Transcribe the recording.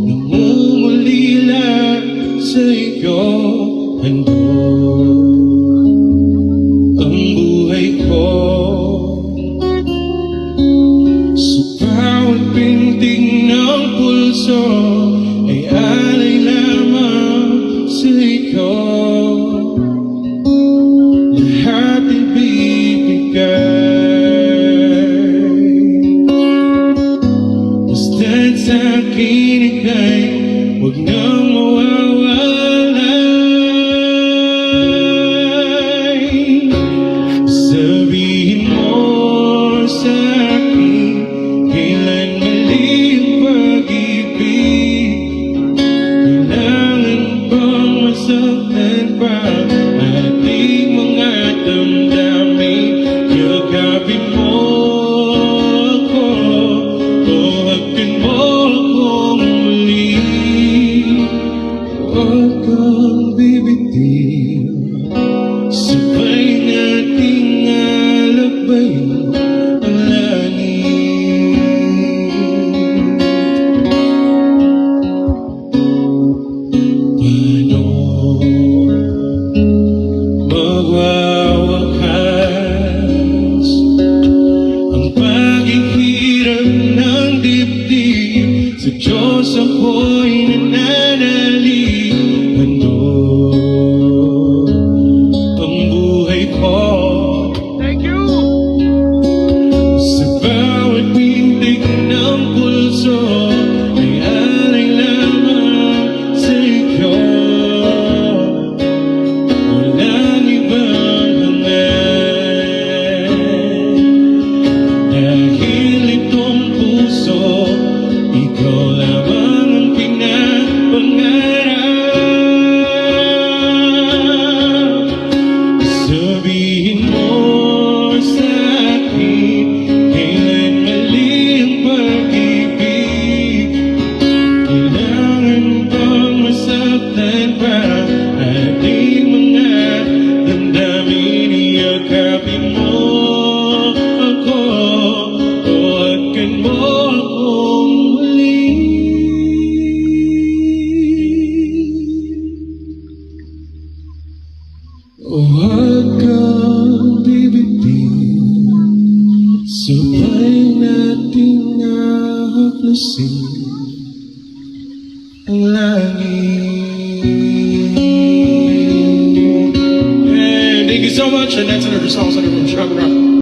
namumulila sa iyo. Handog ang buhay ko sa bawat pintig ng pulso ay alay lamang sa iyo. Lahat ibibigay, basta't sa akin ika'y huwag nang mawawalay. Sabihin mo sa akin kailan mali ang pag-ibig. Kailangan bang masaktan pa ating mga damdamin? Yakapin mo ako o hagkan mo akong muli. Huwag kang bibitiw, sabay nating alabayin ang langit. Paano magwawakas ang paghihirap ng dibdib? Sa Diyos ako'y nananalig. Handog ang buhay ko. Thank you! Sa bawat pintig ng pulso ay alay lamang sa iyo. Walang ibang hangad, dahil itong puso ikaw lamang ang pinapangarap. Sabihin mo sa akin kailan mali ang pag-ibig. Kailangan bang masaktan pa ating mga damdamin? Yakapin mo ako o hagkan mo akong muli. Huwag kang bibitiw, sabay nating hahaklasin ang langit. And thank you so much, and that's another song from Shabra.